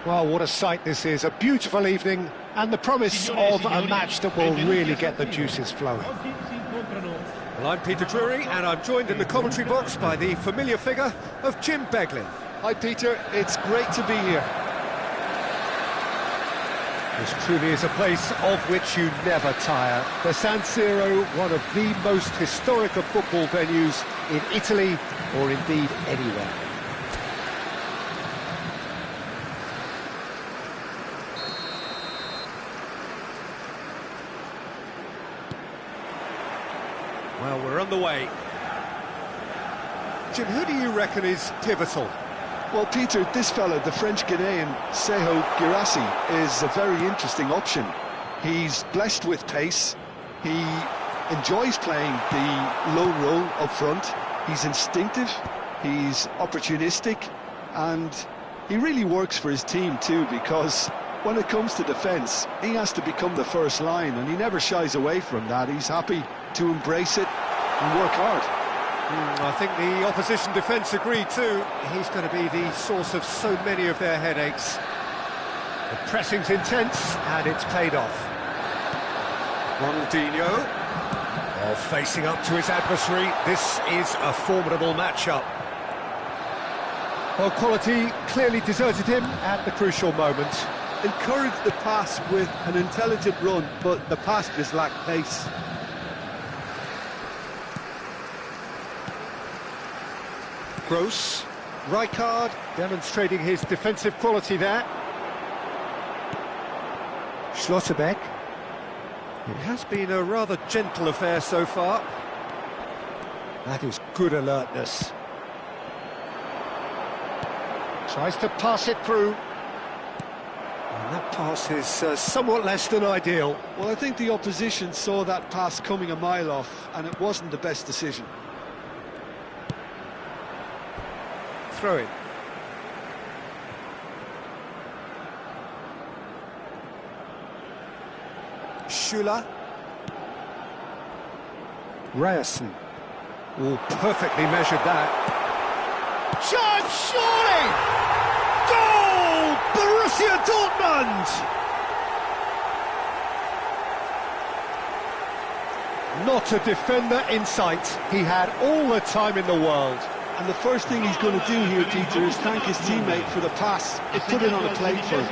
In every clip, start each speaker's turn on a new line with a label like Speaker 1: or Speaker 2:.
Speaker 1: Well, what a sight this is. A beautiful evening and the promise of a match that will really get the juices flowing.
Speaker 2: Well, I'm Peter Drury, and I'm joined in the commentary box by the familiar figure of Jim Beglin.
Speaker 3: Hi Peter, it's great to be here.
Speaker 1: This truly is a place of which you never tire. The San Siro, one of the most historic of football venues in Italy, or indeed anywhere.
Speaker 2: Well, we're on the way. Jim, who do you reckon is pivotal?
Speaker 3: Well, Peter, this fella, the French Ghanaian Serhou Guirassy, is a very interesting option. He's blessed with pace. He enjoys playing the low role up front. He's instinctive, he's opportunistic, and he really works for his team too, because when it comes to defence, he has to become the first line, and he never shies away from that. He's happy to embrace it and work hard.
Speaker 2: I think the opposition defence agree too. He's going to be the source of so many of their headaches.
Speaker 1: The pressing's intense, and it's paid off.
Speaker 2: Ronaldinho, facing up to his adversary. This is a formidable matchup.
Speaker 1: Well, quality clearly deserted him at the crucial moment.
Speaker 4: Encouraged the pass with an intelligent run, but the pass just lacked pace.
Speaker 1: Gross, Rijkaard demonstrating his defensive quality there. Schlotterbeck.
Speaker 2: It has been a rather gentle affair so far.
Speaker 1: That is good alertness. Tries to pass it through.
Speaker 2: And that pass is somewhat less than ideal.
Speaker 3: Well, I think the opposition saw that pass coming a mile off, and it wasn't the best decision.
Speaker 2: Throw it. Schüller.
Speaker 1: Ryerson.
Speaker 2: Oh, perfectly measured that.
Speaker 1: Chance, surely! Goal! Borussia Dortmund! Not a defender in sight. He had all the time in the world.
Speaker 3: And the first thing he's going to do here, Peter, is thank his teammate for the pass. It put it on a plate for him.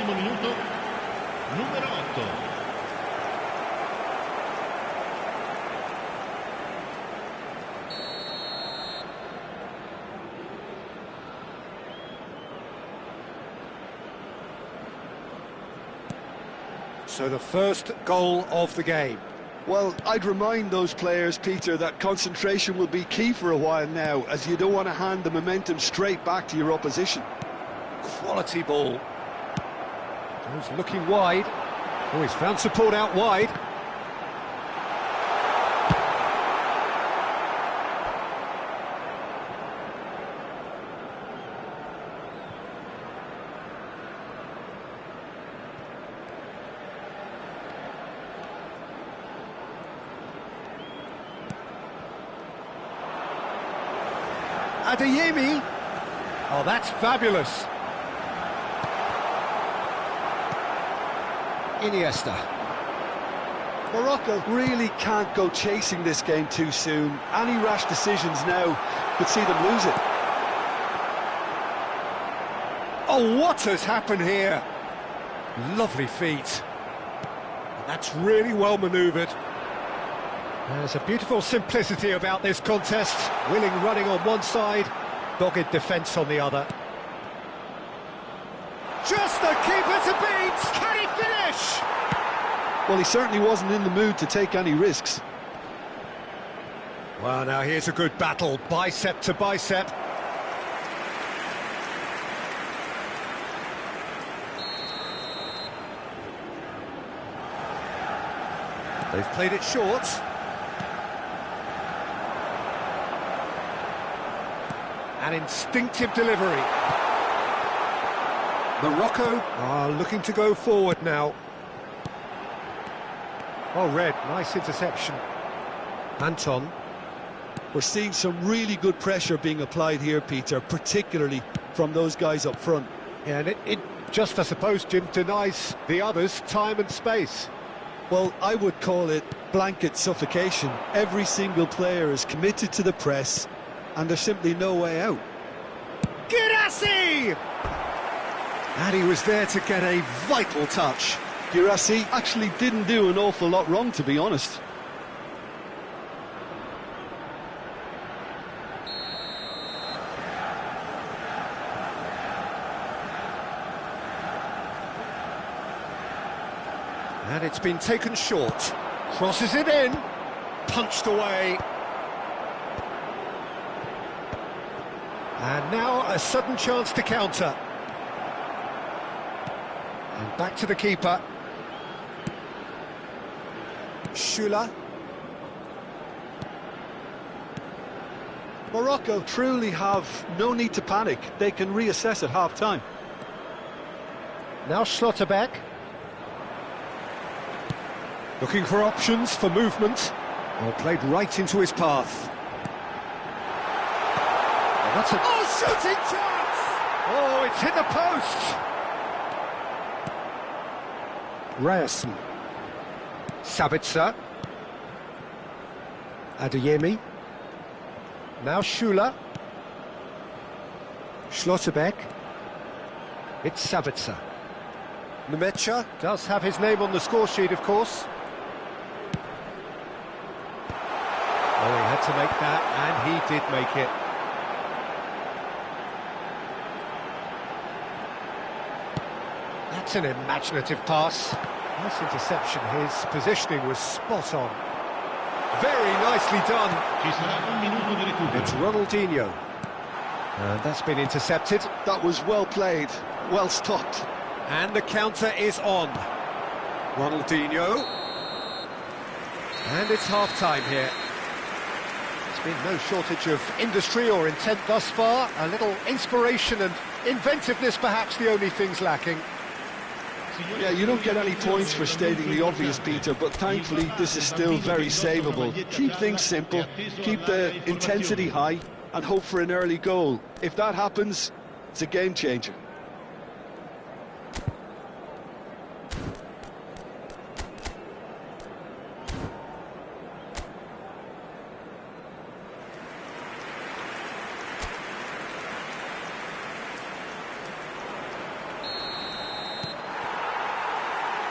Speaker 2: So the first goal of the game.
Speaker 3: Well, I'd remind those players, Peter, that concentration will be key for a while now, as you don't want to hand the momentum straight back to your opposition.
Speaker 2: Quality ball.
Speaker 1: He's looking wide. Oh, he's found support out wide. Adeyemi. Oh, that's fabulous. Iniesta.
Speaker 3: Morocco really can't go chasing this game too soon. Any rash decisions now could see them lose it.
Speaker 2: Oh, what has happened here? Lovely feet. And that's really well manoeuvred.
Speaker 1: There's a beautiful simplicity about this contest. Willing running on one side, dogged defence on the other.
Speaker 2: Just the keeper to beat! Can he finish?
Speaker 3: Well, he certainly wasn't in the mood to take any risks.
Speaker 1: Well, now here's a good battle, bicep to bicep.
Speaker 2: They've played it short. An instinctive delivery. Morocco are looking to go forward now.
Speaker 1: Oh, Red, nice interception.
Speaker 2: Anton.
Speaker 3: We're seeing some really good pressure being applied here, Peter, particularly from those guys up front.
Speaker 1: Yeah, and it just, I suppose, Jim, denies the others time and space.
Speaker 4: Well, I would call it blanket suffocation. Every single player is committed to the press, and there's simply no way out.
Speaker 2: Guirassy! And he was there to get a vital touch.
Speaker 3: Guirassy actually didn't do an awful lot wrong, to be honest.
Speaker 2: And it's been taken short. Crosses it in. Punched away. And now a sudden chance to counter. And back to the keeper. Schüller.
Speaker 3: Morocco truly have no need to panic. They can reassess at half-time.
Speaker 1: Now Schlotterbeck.
Speaker 2: Looking for options for movement. Well, played right into his path.
Speaker 1: And that's a...
Speaker 2: Oh, shooting chance!
Speaker 1: Oh, it's hit the post! Ryerson. Sabitzer. Adeyemi. Now Schüller. Schlotterbeck. It's Sabitzer.
Speaker 2: Nemecha.
Speaker 1: Does have his name on the score sheet, of course. Oh, he had to make that, and he did make it. That's an imaginative pass. Nice interception. His positioning was spot on.
Speaker 2: Very nicely done.
Speaker 1: It's Ronaldinho. And that's been intercepted.
Speaker 3: That was well played, well stopped.
Speaker 2: And the counter is on. Ronaldinho. And it's half-time here.
Speaker 1: There's been no shortage of industry or intent thus far. A little inspiration and inventiveness, perhaps the only things lacking.
Speaker 3: Yeah, you don't get any points for stating the obvious, Peter, but thankfully this is still very savable. Keep things simple, keep the intensity high, and hope for an early goal. If that happens, it's a game changer.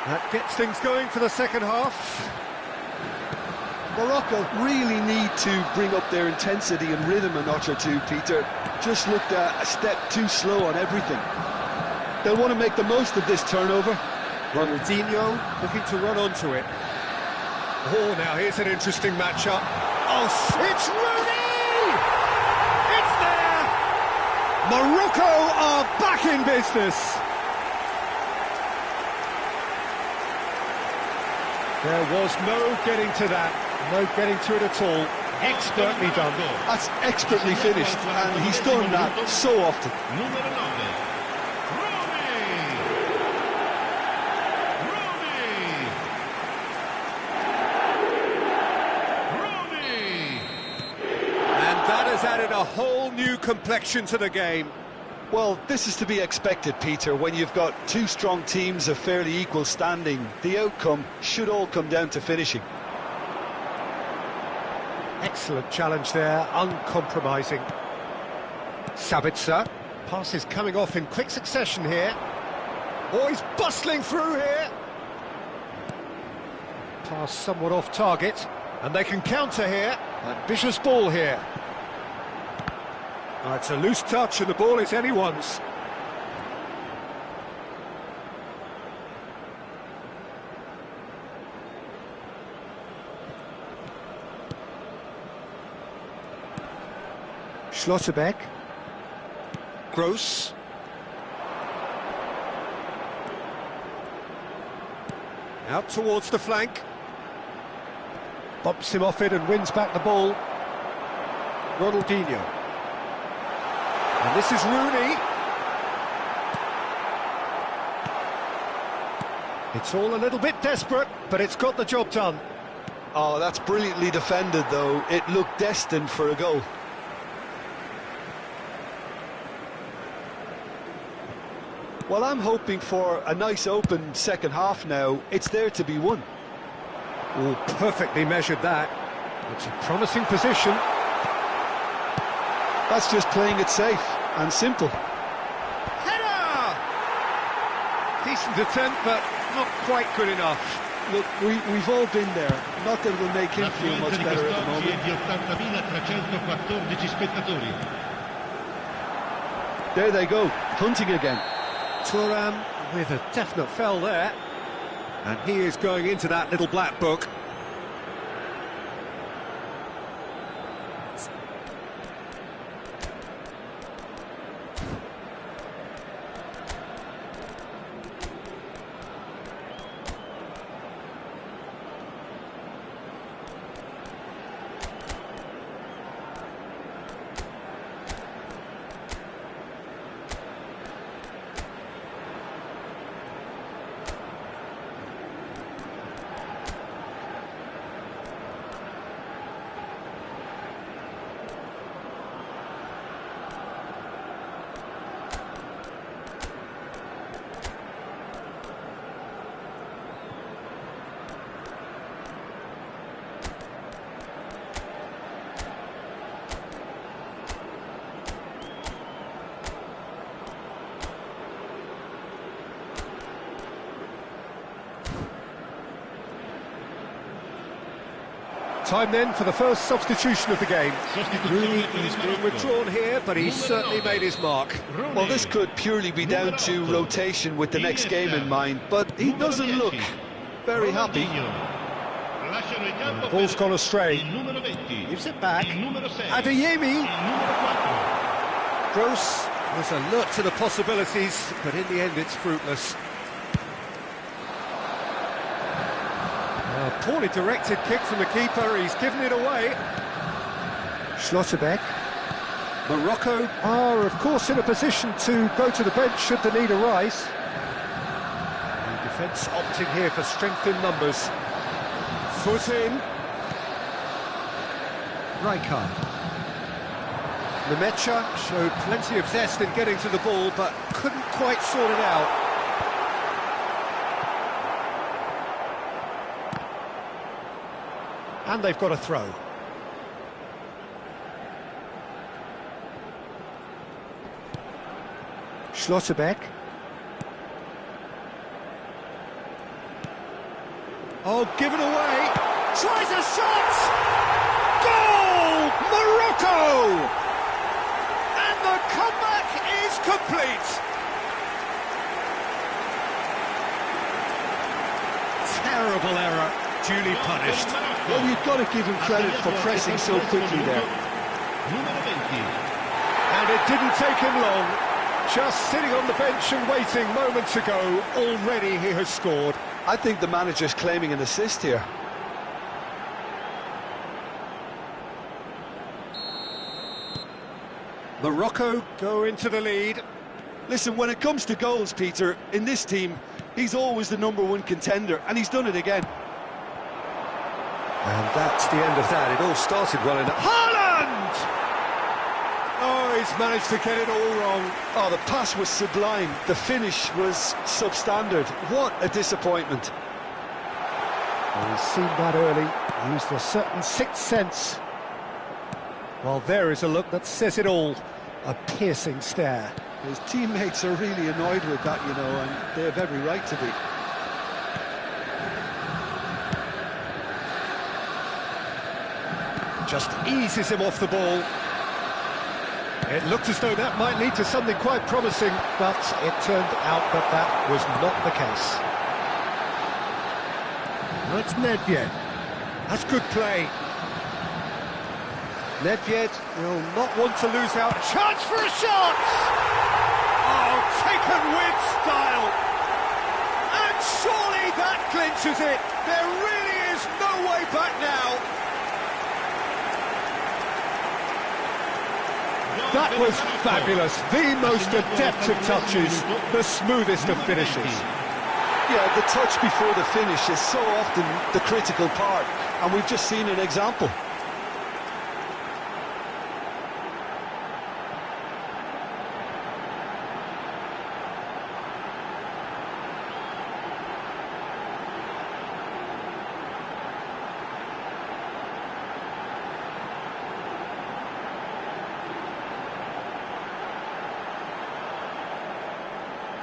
Speaker 2: That gets things going for the second half.
Speaker 3: Morocco really need to bring up their intensity and rhythm a notch or two, Peter. Just looked a step too slow on everything. They'll want to make the most of this turnover.
Speaker 2: Ronaldinho looking to run onto it. Oh, now here's an interesting matchup. Oh, it's Rooney! It's there! Morocco are back in business.
Speaker 1: There was no getting to that, no getting to it at all. Expertly done.
Speaker 3: That's expertly finished, and he's done that so often.
Speaker 2: And that has added a whole new complexion to the game.
Speaker 3: Well, this is to be expected, Peter. When you've got two strong teams of fairly equal standing, the outcome should all come down to finishing.
Speaker 1: Excellent challenge there, uncompromising. Sabitzer. Passes coming off in quick succession here.
Speaker 2: Oh, he's bustling through here.
Speaker 1: Pass somewhat off target.
Speaker 2: And they can counter here. Ambitious ball here. Oh, it's a loose touch and the ball is anyone's.
Speaker 1: Schlotterbeck.
Speaker 2: Gross. Out towards the flank.
Speaker 1: Bumps him off it and wins back the ball.
Speaker 2: Ronaldinho. And this is Rooney.
Speaker 1: It's all a little bit desperate, but it's got the job done.
Speaker 3: Oh, that's brilliantly defended, though. It looked destined for a goal. Well, I'm hoping for a nice open second half now. It's there to be won.
Speaker 2: Oh, perfectly measured that. It's a promising position.
Speaker 3: That's just playing it safe and simple.
Speaker 2: Header! Decent attempt, but not quite good enough.
Speaker 3: Look, we've all been there. Not that it'll make him feel much better at the moment. There they go, hunting again.
Speaker 2: Thuram with a definite fell there. And he is going into that little black book. Time then for the first substitution of the game. Rooney is being withdrawn here, but he's certainly made his mark.
Speaker 3: Well, this could purely be down to rotation with the next game in mind, but he doesn't look very happy.
Speaker 2: The ball's gone astray. Gives it back. Adeyemi. Gross was alert to the possibilities, but in the end it's fruitless. A poorly directed kick from the keeper, he's given it away. Schlotterbeck. Morocco are, of course, in a position to go to the bench should the need arise. The defence opting here for strength in numbers. Foot in. Rijkaard. Nemecha showed plenty of zest in getting to the ball, but couldn't quite sort it out. And they've got a throw. Schlotterbeck. Oh, given away. Tries a shot! Goal! Morocco! And the comeback is complete. Terrible error, duly punished.
Speaker 3: Well, you've got to give him credit for pressing so quickly there.
Speaker 2: And it didn't take him long. Just sitting on the bench and waiting moments ago, already he has scored.
Speaker 3: I think the manager's claiming an assist here.
Speaker 2: Morocco go into the lead.
Speaker 3: Listen, when it comes to goals, Peter, in this team, he's always the #1 contender, and he's done it again.
Speaker 2: And that's the end of that. It all started well enough. Haaland! Oh, he's managed to get it all wrong.
Speaker 3: Oh, the pass was sublime. The finish was substandard. What a disappointment.
Speaker 1: Well, he's seen that early, used a certain sixth sense.
Speaker 2: Well, there is a look that says it all. A piercing stare.
Speaker 3: His teammates are really annoyed with that, you know, and they have every right to be.
Speaker 2: Just eases him off the ball. It looked as though that might lead to something quite promising, but it turned out that that was not the case. That's Nedved. That's good play. Nedved will not want to lose out. Chance for a shot! Oh, taken with style. And surely that clinches it. There really is no way back now. That was fabulous. The most adept of touches, the smoothest of finishes.
Speaker 3: Yeah, the touch before the finish is so often the critical part, and we've just seen an example.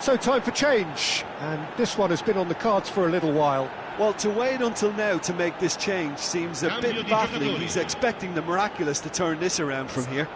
Speaker 1: So time for change, and this one has been on the cards for a little while.
Speaker 4: Well, to wait until now to make this change seems a bit baffling. He's expecting the miraculous to turn this around from here.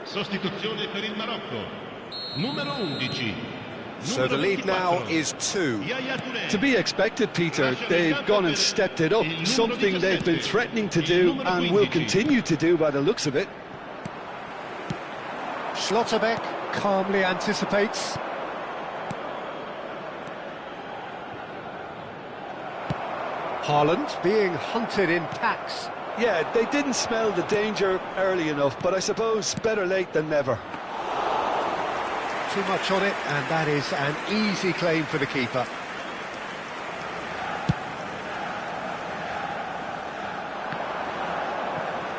Speaker 5: Sostituzione per il Marocco. Numero 11.
Speaker 2: So the lead now is 2.
Speaker 3: To be expected, Peter. They've gone and stepped it up, something they've been threatening to do and will continue to do by the looks of it.
Speaker 1: Schlotterbeck calmly anticipates. Haaland being hunted in packs.
Speaker 3: Yeah, they didn't smell the danger early enough, but I suppose better late than never.
Speaker 1: Too much on it, and that is an easy claim for the keeper.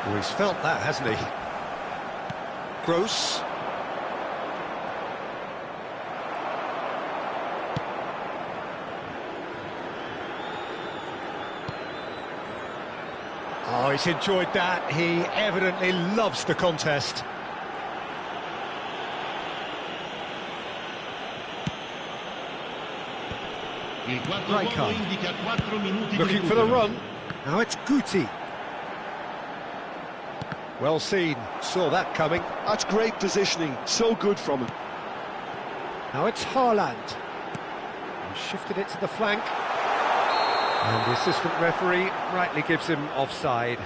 Speaker 1: Well, he's felt that, hasn't he?
Speaker 2: Gross.
Speaker 1: Oh, he's enjoyed that. He evidently loves the contest. Rijkaard looking for the run. Now it's Guti. Well seen, saw that coming.
Speaker 3: That's great positioning, so good from him.
Speaker 1: Now it's Haaland. He shifted it to the flank. And the assistant referee rightly gives him offside.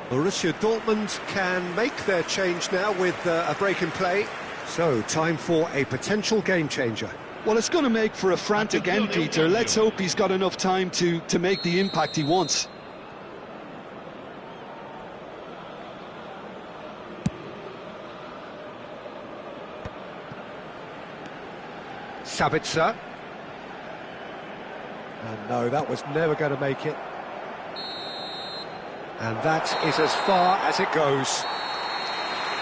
Speaker 1: Borussia Dortmund can make their change now with a break in play. So, time for a potential game changer.
Speaker 3: Well, it's going to make for a frantic end, Peter. Let's hope he's got enough time to make the impact he wants.
Speaker 1: Sabitzer. And no, that was never going to make it. And that is as far as it goes.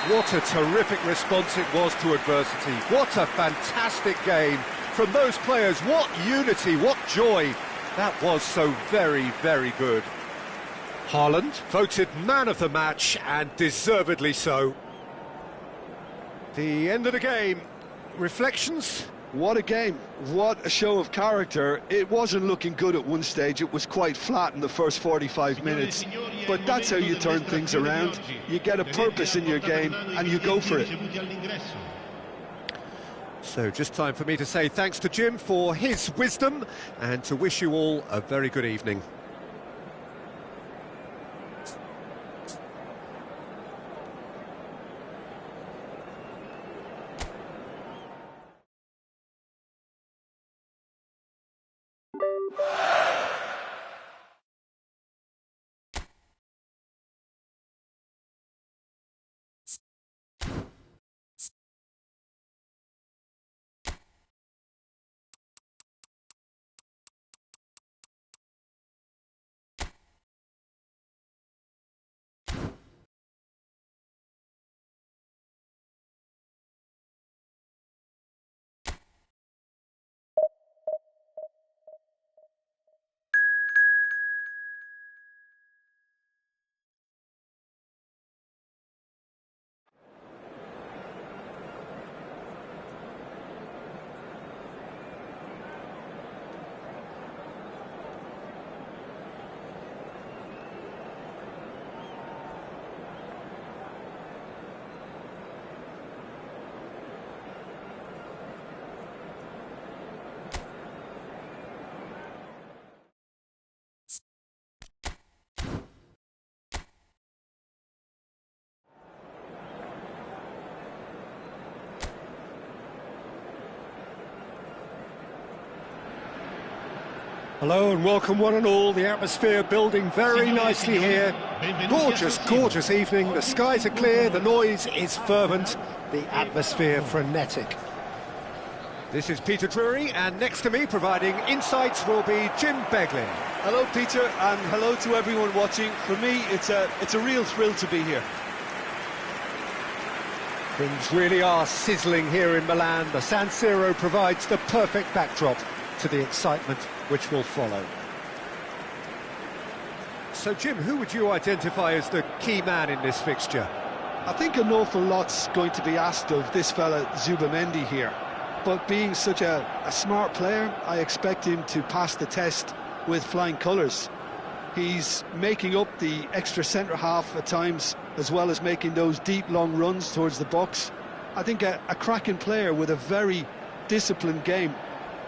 Speaker 1: What a terrific response it was to adversity. What a fantastic game from those players. What unity, what joy. That was so very, very good. Haaland, voted man of the match, and deservedly so. The end of the game. Reflections?
Speaker 3: What a game, what a show of character. It wasn't looking good at one stage, it was quite flat in the first 45 minutes. But that's how you turn things around. You get a purpose in your game and you go for it.
Speaker 1: So just time for me to say thanks to Jim for his wisdom and to wish you all a very good evening.
Speaker 2: Hello and welcome one and all. The atmosphere building very nicely here. Gorgeous, gorgeous evening. The skies are clear, the noise is fervent, the atmosphere frenetic. This is Peter Drury, and next to me providing insights will be Jim Beglin.
Speaker 4: Hello, Peter, and hello to everyone watching. For me, it's a real thrill to be here.
Speaker 2: Things really are sizzling here in Milan. The San Siro provides the perfect backdrop to the excitement which will follow. So, Jim, who would you identify as the key man in this fixture?
Speaker 3: I think an awful lot's going to be asked of this fella Zubamendi here. But being such a smart player, I expect him to pass the test with flying colours. He's making up the extra centre-half at times, as well as making those deep, long runs towards the box. I think a cracking player with a very disciplined game.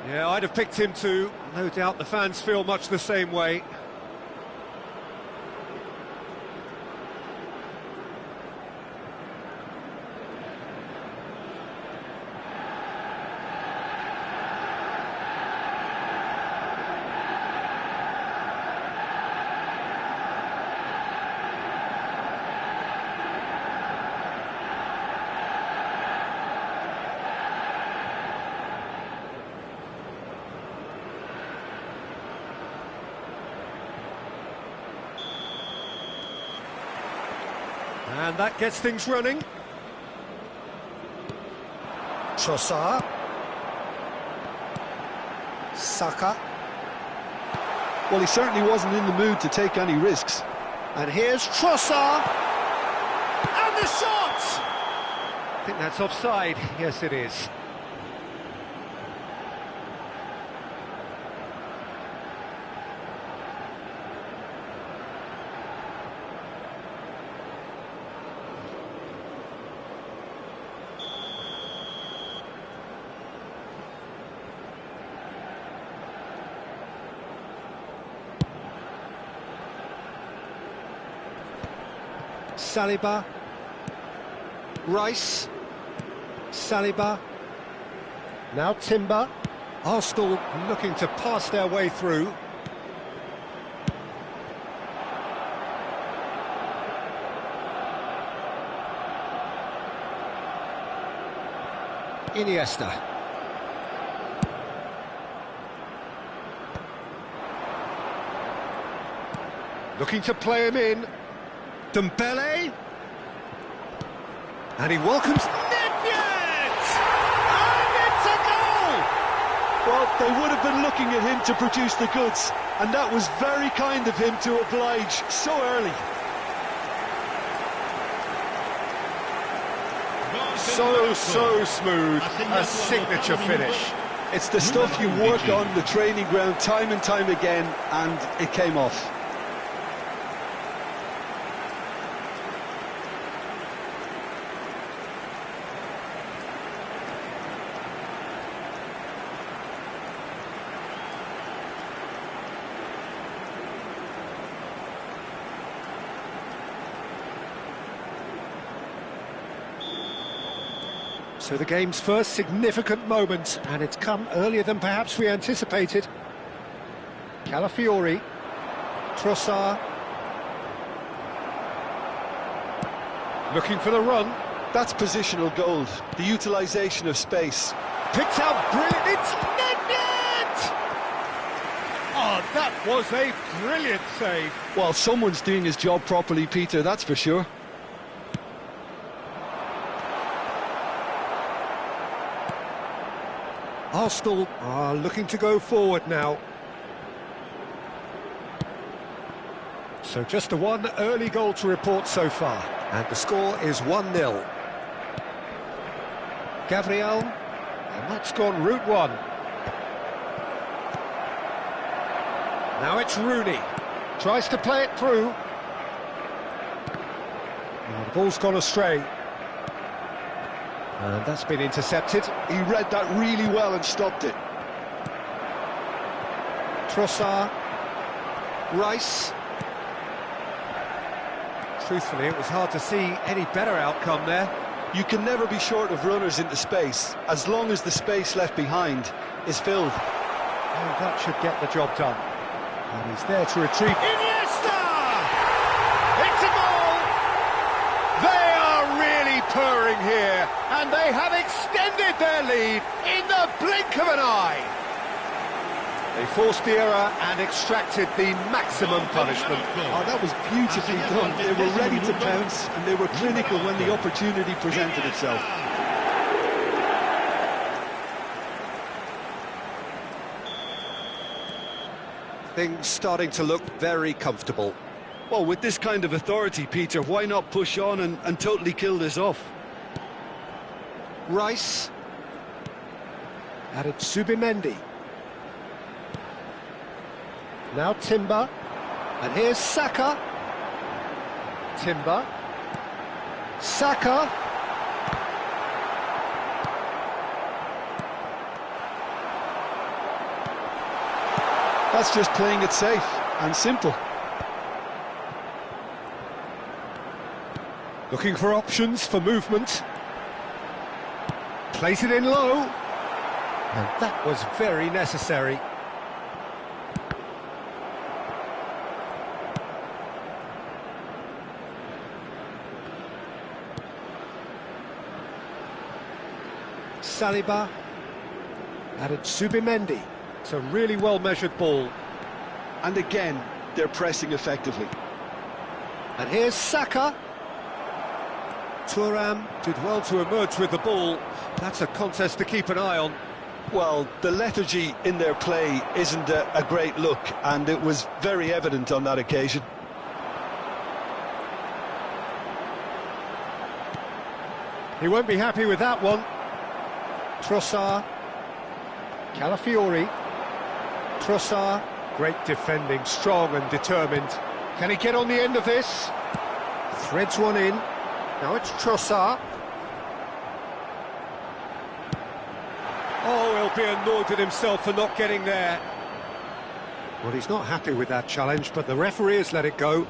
Speaker 2: Yeah, I'd have picked him too. No doubt the fans feel much the same way. And that gets things running. Trossard. Saka.
Speaker 3: Well, he certainly wasn't in the mood to take any risks.
Speaker 2: And here's Trossard. And the shot! I think that's offside. Yes, it is. Saliba, Rice, Saliba, now Timber. Arsenal looking to pass their way through. Iniesta. Looking to play him in. Dembele, and he welcomes Nedved, and it's a goal!
Speaker 3: Well, they would have been looking at him to produce the goods, and that was very kind of him to oblige so early.
Speaker 2: So smooth, a signature finish.
Speaker 3: It's the stuff you work on the training ground time and time again, and it came off.
Speaker 2: So the game's first significant moment, and it's come earlier than perhaps we anticipated. Calafiori, Trossard, looking for the run.
Speaker 3: That's positional gold, the utilisation of space.
Speaker 2: Picked out brilliant, it's Nedved! Oh, that was a brilliant save.
Speaker 3: Well, someone's doing his job properly, Peter, that's for sure.
Speaker 2: Arsenal are looking to go forward now. So just the one early goal to report so far, and the score is 1-0. Gabriel, and that's gone route one. Now it's Rooney, tries to play it through. Oh, the ball's gone astray. And that's been intercepted.
Speaker 3: He read that really well and stopped it.
Speaker 2: Trossard, Rice. Truthfully, it was hard to see any better outcome there.
Speaker 3: You can never be short of runners into space, as long as the space left behind is filled.
Speaker 1: And that should get the job done. And he's there to retrieve. Iniesta! It's a goal! They are really purring here, and they have extended their lead in the blink of an eye. They forced the error and extracted the maximum punishment.
Speaker 4: Oh, that was beautifully done. They were ready to pounce, and they were clinical when the opportunity presented itself.
Speaker 2: Things starting to look very comfortable.
Speaker 3: Well, with this kind of authority, Peter, why not push on and totally kill this off?
Speaker 2: Rice. Added Subimendi. Now Timber. And here's Saka. Timber. Saka.
Speaker 4: That's just playing it safe and simple.
Speaker 2: Looking for options for movement. Plays it in low. And that was very necessary. Saliba. Added Subimendi. It's a really well-measured ball.
Speaker 3: And again, they're pressing effectively.
Speaker 2: And here's Saka. Thuram did well to emerge with the ball. That's a contest to keep an eye on.
Speaker 3: Well, the lethargy in their play isn't a great look, and it was very evident on that occasion.
Speaker 2: He won't be happy with that one. Trossard. Calafiori. Trossard. Great defending, strong and determined. Can he get on the end of this? Threads one in. Now it's Trossard. Oh, he'll be annoyed with himself for not getting there. Well, he's not happy with that challenge, but the referee has let it go.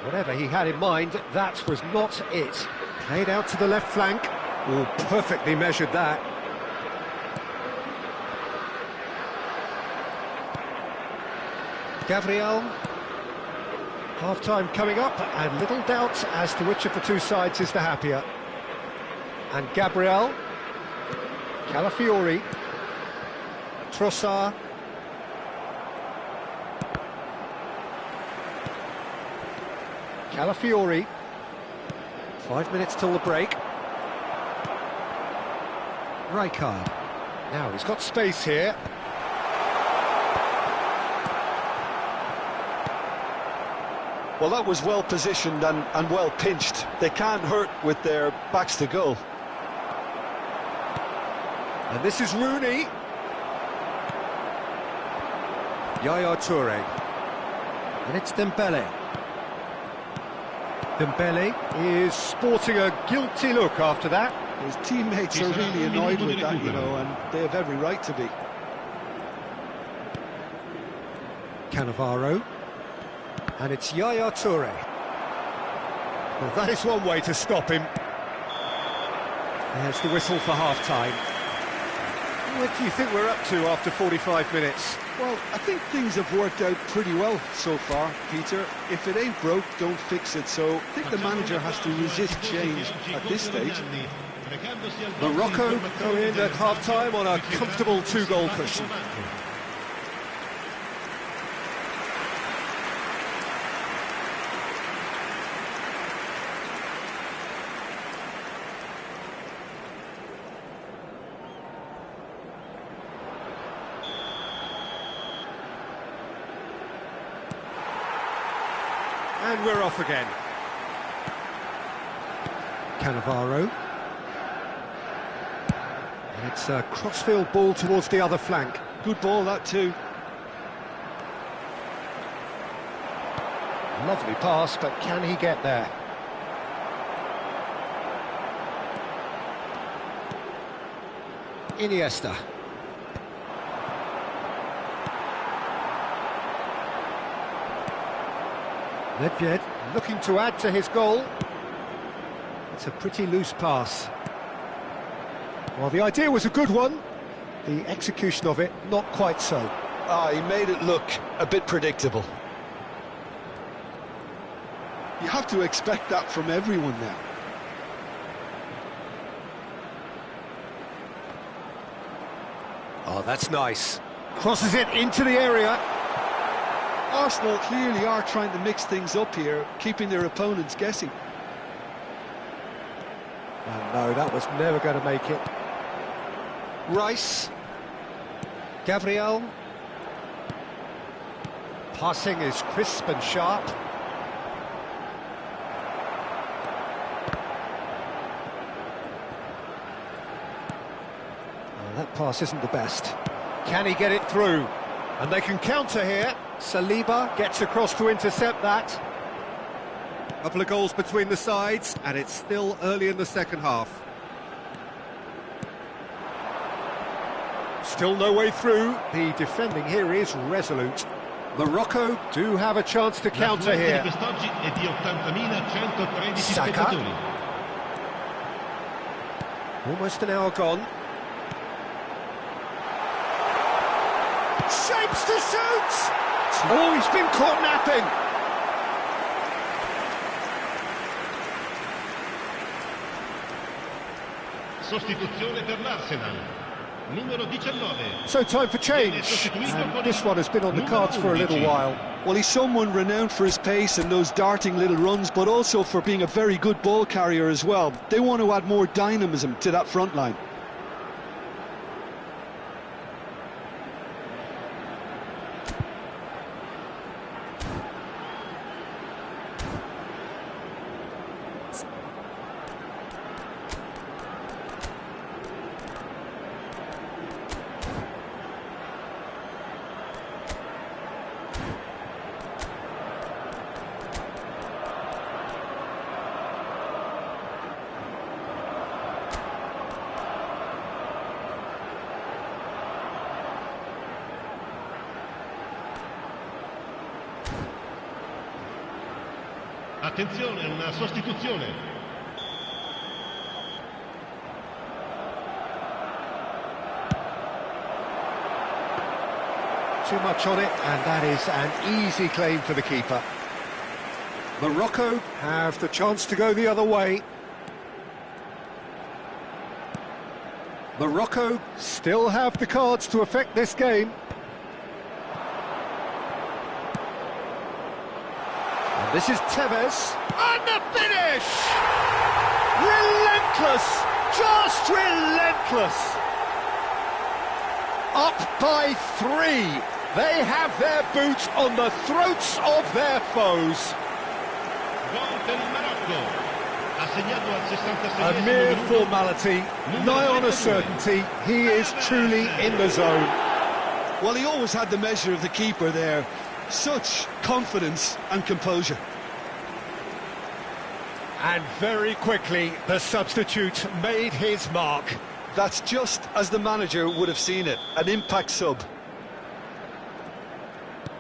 Speaker 2: Whatever he had in mind, that was not it. Played out to the left flank. Oh, perfectly measured that. Gabriel. Half-time coming up, and little doubt as to which of the two sides is the happier. And Gabriel. Calafiori. Trossard. Calafiori. 5 minutes till the break. Rijkaard. Now he's got space here.
Speaker 3: Well, that was well positioned and well pinched. They can't hurt with their backs to goal.
Speaker 2: And this is Rooney. Yaya Toure. And it's Dembele. Dembele is sporting a guilty look after that.
Speaker 4: His teammates are really annoyed with that, you know, and they have every right to be.
Speaker 2: Cannavaro. And it's Yaya Toure. Well, that is one way to stop him. There's the whistle for half-time. What do you think we're up to after 45 minutes?
Speaker 4: Well, I think things have worked out pretty well so far, Peter. If it ain't broke, don't fix it. So I think the manager has to resist change at this stage.
Speaker 2: Morocco go in at half-time on a comfortable two-goal cushion. And we're off again. Cannavaro. And it's a crossfield ball towards the other flank.
Speaker 4: Good ball, that too.
Speaker 2: Lovely pass, but can he get there? Iniesta. Nedved looking to add to his goal. It's a pretty loose pass. Well, the idea was a good one, The execution of it, not quite so.
Speaker 3: He made it look a bit predictable. You have to expect that from everyone now.
Speaker 2: Oh, that's nice. Crosses it into the area.
Speaker 3: Arsenal clearly are trying to mix things up here, keeping their opponents guessing.
Speaker 2: And no, that was never going to make it. Rice. Gabriel. Passing is crisp and sharp. Well, that pass isn't the best. Can he get it through? And they can counter here. Saliba gets across to intercept that. Couple of goals between the sides, and it's still early in the second half. Still no way through. The defending here is resolute. Morocco do have a chance to counter here. Saka. Almost an hour gone. Shapes to shoot! Oh, he's been caught napping.
Speaker 5: Sostituzione per l'Arsenal. Numero 19.
Speaker 2: So time for change. And this one has been on the cards for a little while.
Speaker 3: Well, he's someone renowned for his pace and those darting little runs, but also for being a very good ball carrier as well. They want to add more dynamism to that front line.
Speaker 5: Attenzione, una sostituzione.
Speaker 2: Too much on it, and that is an easy claim for the keeper. Morocco have the chance to go the other way. Morocco still have the cards to affect this game. And this is Tevez. And the finish! Relentless! Just relentless! Up by 3. They have their boot on the throats of their foes.
Speaker 5: Gol per il Marocco. Ha segnato al 66esimo
Speaker 2: A mere
Speaker 5: minuto.
Speaker 2: formality, nigh on a certainty. He is truly in the zone.
Speaker 3: Well, he always had the measure of the keeper there. Such confidence and composure.
Speaker 2: And very quickly, the substitute made his mark.
Speaker 3: That's just as the manager would have seen it, an impact sub.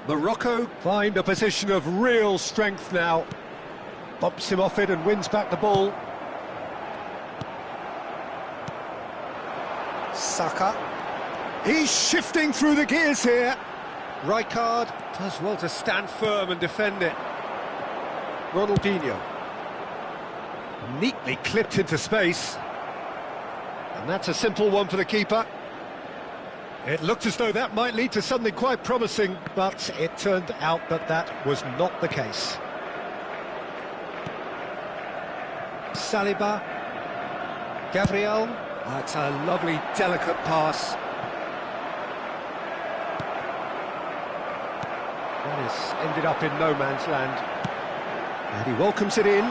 Speaker 2: Morocco find a position of real strength now. Bumps him off it and wins back the ball. Saka. He's shifting through the gears here. Rijkaard does well to stand firm and defend it. Ronaldinho. Neatly clipped into space. And that's a simple one for the keeper. It looked as though that might lead to something quite promising, but it turned out that that was not the case. Saliba. Gabriel. That's a lovely, delicate pass. That has ended up in no man's land. And he welcomes it in.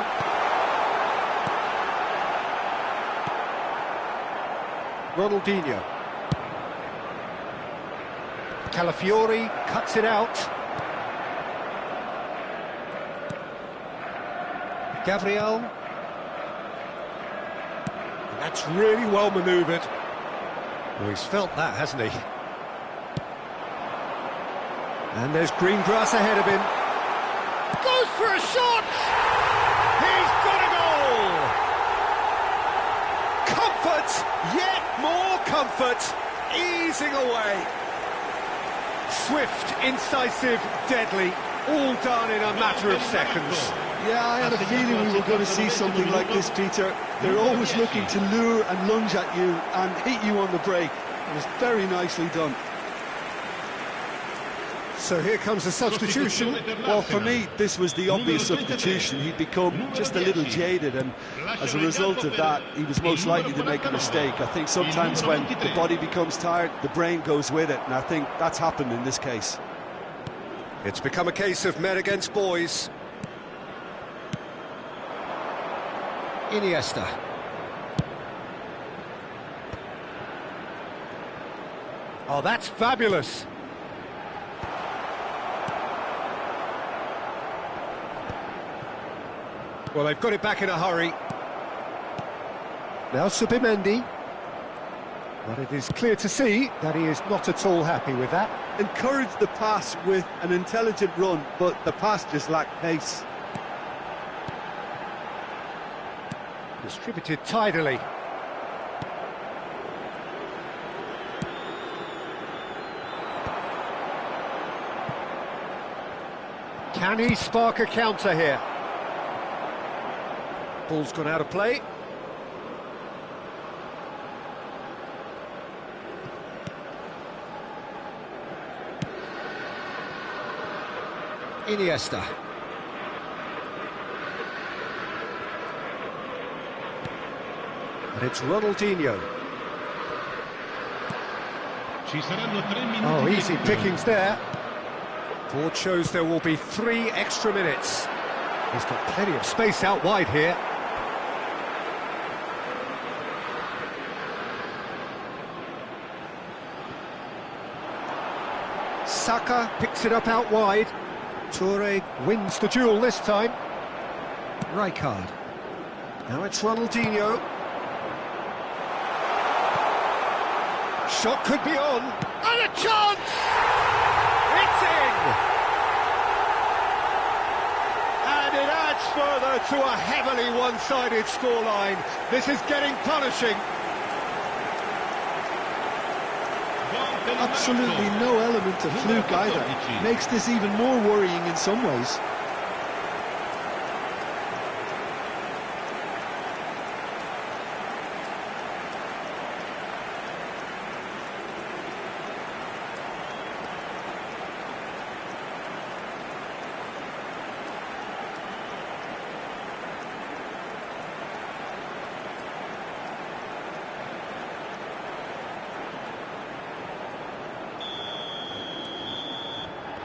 Speaker 2: Ronaldinho. Calafiori cuts it out. Gabriel. And that's really well manoeuvred. Well, he's felt that, hasn't he? And there's green grass ahead of him. Goes for a shot! He's got a goal! Comfort, yet more comfort. easing away. Swift, incisive, deadly, all done in a matter of seconds.
Speaker 3: Yeah, I had a feeling we were going to see something like this, Peter. They're always looking to lure and lunge at you and hit you on the break. It was very nicely done.
Speaker 2: So here comes the substitution.
Speaker 3: Well, for me, this was the obvious substitution. He'd become just a little jaded, and as a result of that, he was most likely to make a mistake. I think sometimes when the body becomes tired, the brain goes with it, and I think that's happened in this case.
Speaker 2: It's become a case of men against boys. Iniesta. Oh, that's fabulous. Well, they've got it back in a hurry. Now Subimendi. But it is clear to see that he is not at all happy with that.
Speaker 3: Encouraged the pass with an intelligent run, but the pass just lacked pace.
Speaker 2: Distributed tidily. Can he spark a counter here? Ball's gone out of play. Iniesta. And it's Ronaldinho. Oh, easy pickings there. Board shows there will be 3 extra minutes. He's got plenty of space out wide here. Saka picks it up out wide. Toure wins the duel this time. Rijkaard. Now it's Ronaldinho. Shot could be on. And a chance! It's in! And it adds further to a heavily one-sided scoreline. This is getting punishing.
Speaker 3: Absolutely no element of fluke either. Makes this even more worrying in some ways.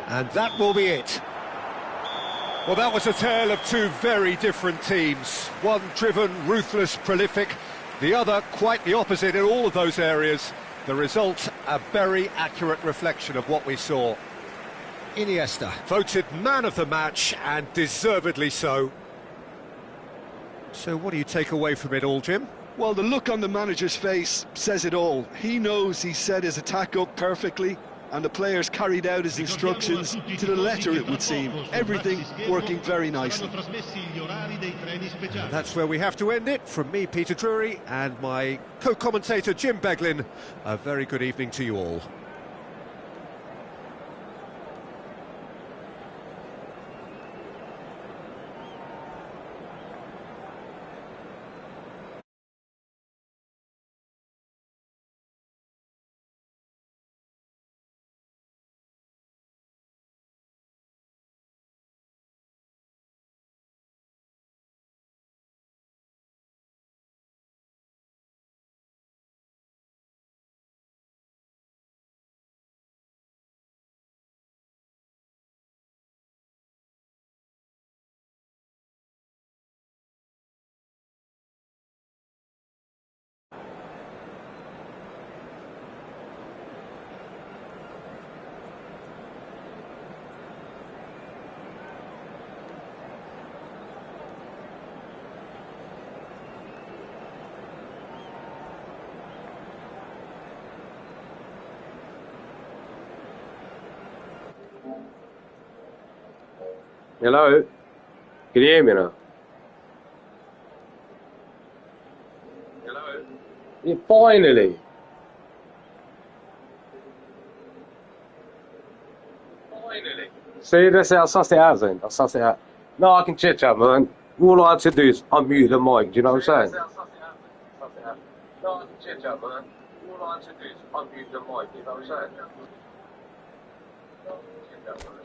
Speaker 2: And that will be it. Well, that was a tale of 2 very different teams. One driven, ruthless, prolific. The other quite the opposite in all of those areas. The result, a very accurate reflection of what we saw. Iniesta. Voted man of the match, and deservedly so. So what do you take away from it all, Jim?
Speaker 3: Well, the look on the manager's face says it all. He knows he set his attack up perfectly, and the players carried out his instructions to the letter, it would seem. Everything working very nicely.
Speaker 2: And that's where we have to end it. From me, Peter Drury, and my co-commentator, Jim Beglin, a very good evening to you all.
Speaker 6: Hello? Can you hear me now? Hello? Yeah, finally! See, that's it. I sussed it out then. I sussed it out. No, I can chit chat, man. All I had to do is unmute the mic. Do you know what I'm saying? No, I can chit chat, man. All I had to do is unmute the mic. You know what I'm saying?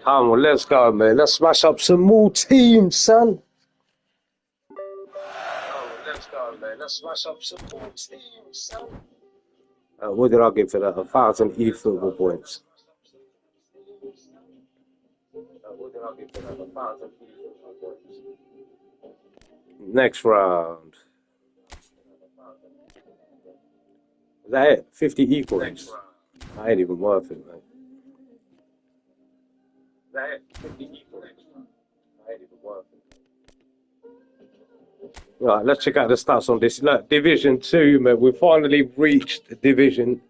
Speaker 6: Come on, let's go, man. Let's smash up some more teams, son. Let's go, man. Let's smash up some more teams, son. What did I give for that? 1,000 eFootball points. What did I give for that? 1,000 eFootball points. Next round. Is that it? 50 equals. I ain't even worth it, mate. Is that it? 50 equals. I ain't even worth it. Right, let's check out the stats on this. Look, Division 2, man. We finally reached Division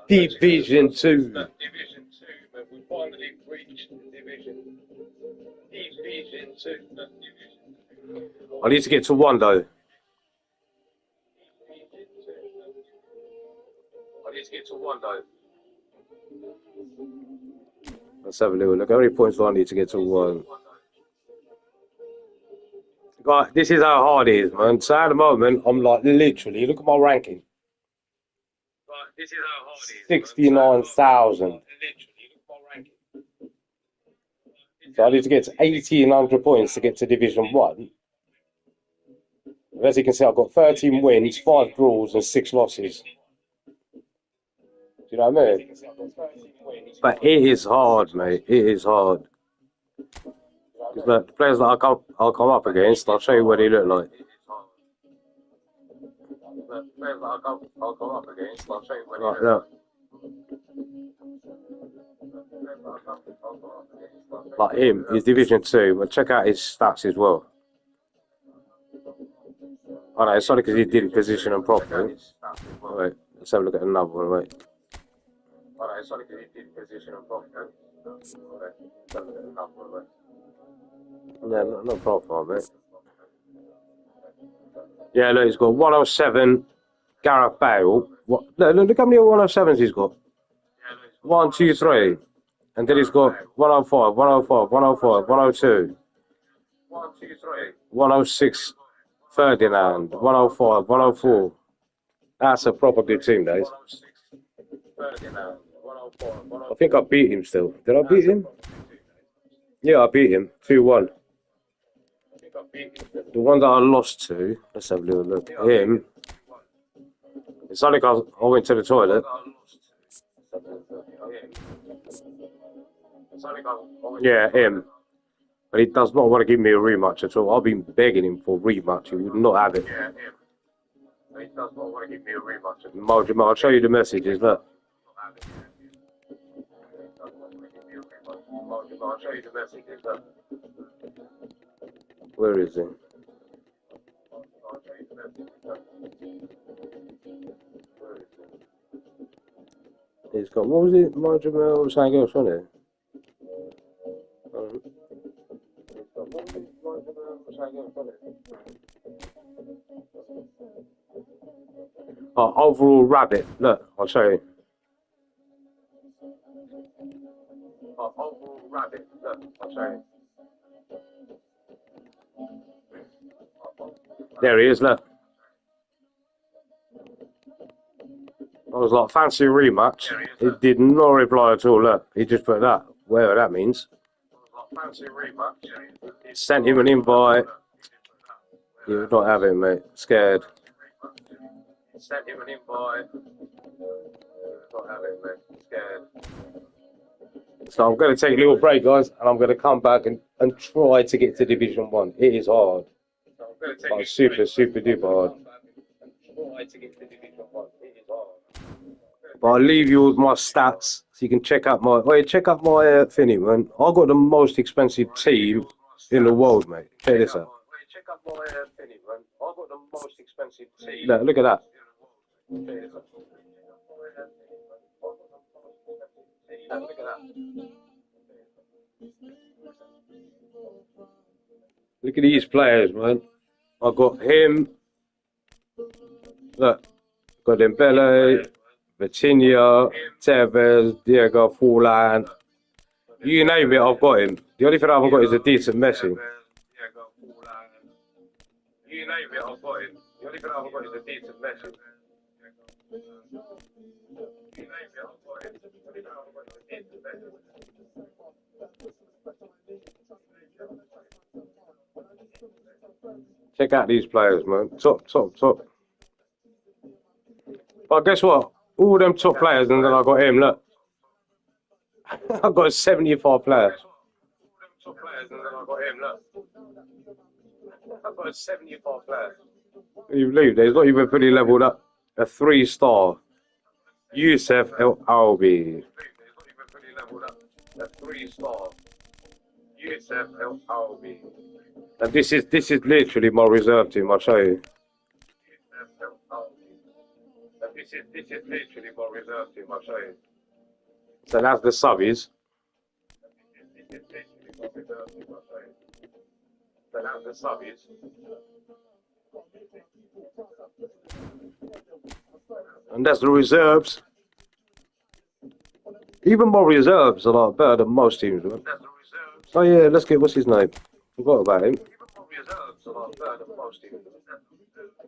Speaker 6: 2. Division 2, man. We finally reached Division 2. I need to get to 1, though. Let's have a little look. How many points do I need to get to 1? God, this is how hard it is, man. So at the moment, I'm like literally, look at my ranking. This is how hard it is. 69,000. So I need to get to 1,800 points to get to Division 1. As you can see, I've got 13 wins, 5 draws, and 6 losses. Do you know what I mean? But it is hard, mate. It is hard. Because the players that I'll come up against, I'll show you what they look like. Right, look. Like him, he's Division 2, but check out his stats as well. Oh no, it's only because he didn't position them properly. Wait, let's have a look at another one, wait. Oh no, it's only because he didn't position them properly. Let's have a look at another one, wait. Yeah, no problem, mate. Yeah, look, he's got 107, Gareth Bale. What? Look how many 107s he's got. 1, 2, 3. And then he's got 105, 105, 105, 102. 106, Ferdinand, 105, 104. That's a proper good team, guys. I think I beat him still. Did I beat him? Yeah, I beat him. 2-1. The one that I lost to, let's have a little look. Him. It's only because I went to the toilet. Yeah, him. But he does not want to give me a rematch at all. I've been begging him for a rematch. He would not have it. Yeah, him. But he does not want to give me a rematch. I'll show you the messages. Look. I'll show you the messages. Look. Where is he? He's got, what was it? Marjamel, something else on it. Oh, overall rabbit. Look, I'll show you. Oh, overall rabbit. Look, I'll show you. There he is, look. I was like, fancy a rematch. He did not reply at all, look. He just put that, whatever that means. Fancy a rematch. Sent him an invite. You would not have him, mate. Scared. Sent him an invite. Not have him, mate. Scared. So I'm going to take a little break, guys, and I'm going to come back and try to get to Division 1. It is hard. But it's super, super duper hard. But I'll leave you with my stats so you can check out my thingy, man. I got the most expensive team in the world, mate. Check this out. Look at that. Look at these players, man. I got him. Look, got Dembele, Vitinha, Tevez, Diego Forlan. You name it, I've got him. The only thing I haven't got is a decent Messi. You name it, I've got him. The only thing I haven't got is a decent Messi. Check out these players, man. Top. But guess what? All them top players, and then I got him. Look, I've got 75 players. Top players, and then I got him. Look, I've got 75 players. You believe that? He's not even fully leveled up. A 3-star. Youssef El Albi. A 3-star. Youssef El Albi. And this is literally my reserve team. I'll show you. And this is literally my reserve team. I'll show you. So that's the subbies. So that's the subbies. And that's the reserves. Even my reserves are like better than most teams, man. Oh yeah, let's get what's his name? Forgot about him. Even my reserves are like better than most teams.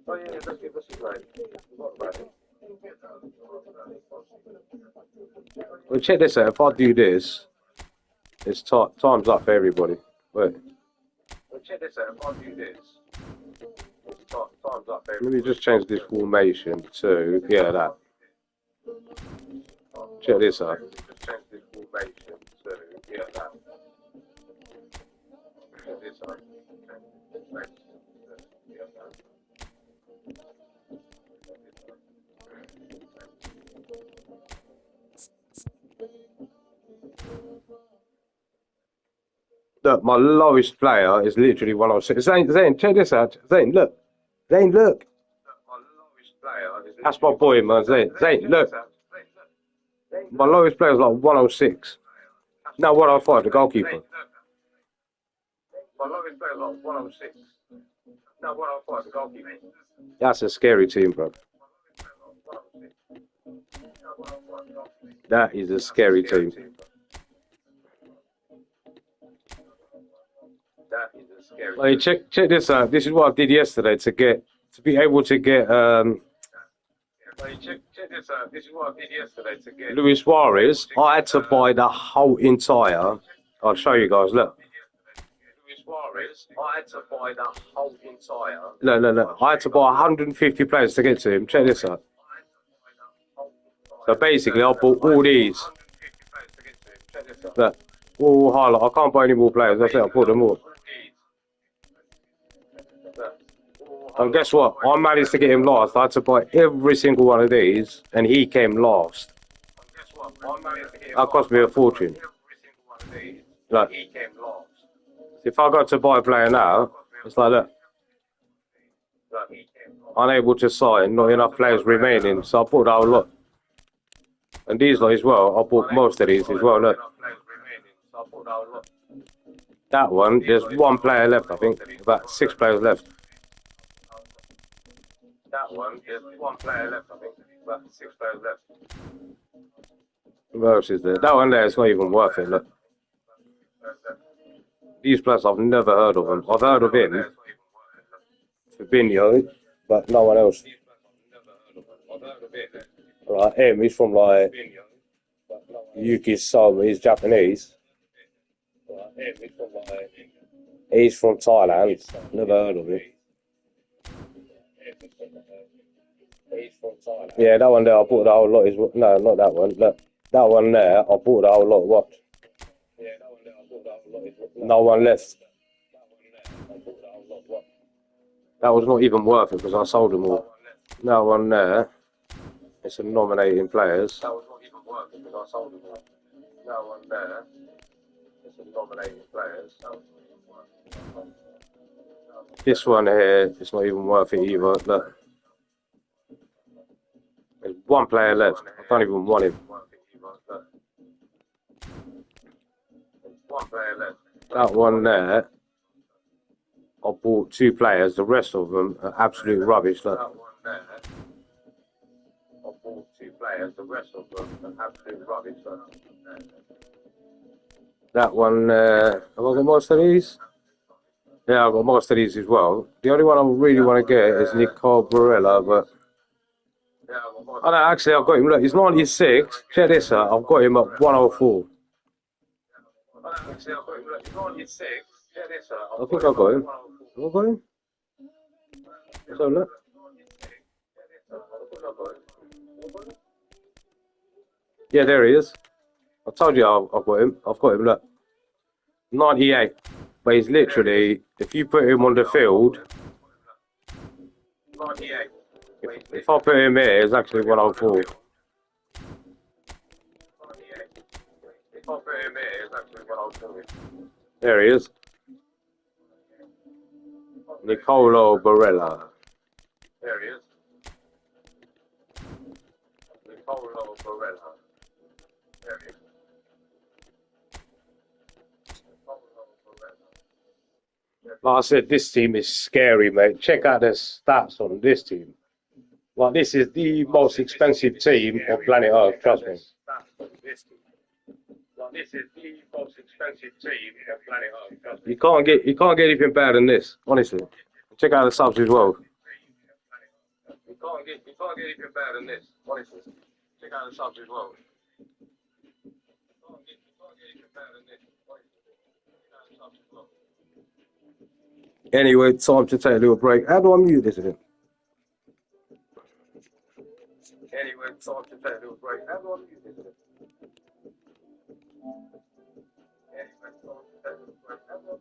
Speaker 6: Oh yeah, let's get what's his name? Forgot about him. Well, check this out. If I do this, it's time's up for everybody. Wait. Well, check this out. If I do this, it's time's up for everybody. Let me just change this formation to that. Check this out. Just change this formation to that. Check this out. Look, my lowest player is literally 106. Zane, check this out. Zane, look. Zane, look. That's my boy, man. Zane, look. My lowest player is like 106. No, 105, the goalkeeper. My lowest player is like 106. No, 105, the goalkeeper. That's a scary team, bro. That is a scary team. Hey, check this out. This is what I did yesterday to be able to get check this out. This is what I did yesterday to get Luis Suarez. I had to buy the whole entire. I'll show you guys. Look. Luis Suarez. I had to buy the whole entire. No. I had to buy 150 players to get to him. Check this out. So basically, I bought all these. Look, all highlight. I can't buy any more players. That's it. I bought them all. And guess what? I managed to get him last. I had to buy every single one of these, and he came last. That cost me a fortune. Like, if I got to buy a player now, it's like that. Unable to sign, not enough players remaining, so I bought the whole lot. And these lot as well, I bought most of these as well. Look. That one, there's one player left, I think. About 6 players left. That one, there's one player left, I think. About 6 players left. Who else is there? That one there is not even worth it, look. These players, I've never heard of them. I've heard of him, Fabinho, but no one else. Right, him, he's from like Yuki Soma, he's Japanese. He's from Thailand, never heard of him. Yeah, that one there, I bought the whole lot. No, not that one. Look, that one there, I bought the whole lot. Watch. No one left. That was not even worth it because I sold them all. That one there, it's a nominating players. That was not even worth it because I sold them all. That one there, it's a nominating players. This one here, it's not even worth it either. Look. There's one player left. I don't even want him. That one there, I bought 2 players. The rest of them are absolute rubbish. Look. players, the rest of them are absolute rubbish. That one, have I got most of these? Yeah, I've got most of these as well. The only one I really want to get is Nicole Barella, but oh, no, actually, I've got him. Look, he's 96. Check this out. I've got him at 104. I think I got him. Have I got him? So look. Yeah, there he is. I told you I've got him. I've got him. Look, 98. But he's literally, if you put him on the field, if I put him here, it's actually 104. There he is. Nicolo Barella. There he is. Nicolo Barella. There he is. Like I said, this team is scary, mate. Check out the stats on this team. Like, this is the most expensive team on planet Earth, trust me. This is the most expensive team on planet Earth, trust me. You can't get anything better than this, honestly. Check out the subs as well. You can't get anything better than this, honestly. Check out the subs as well. Anyway, time to take a little break. How do I mute this again? Anyway, time to take a little break. How do I mute this again? Anyway, time to take a little break. How do I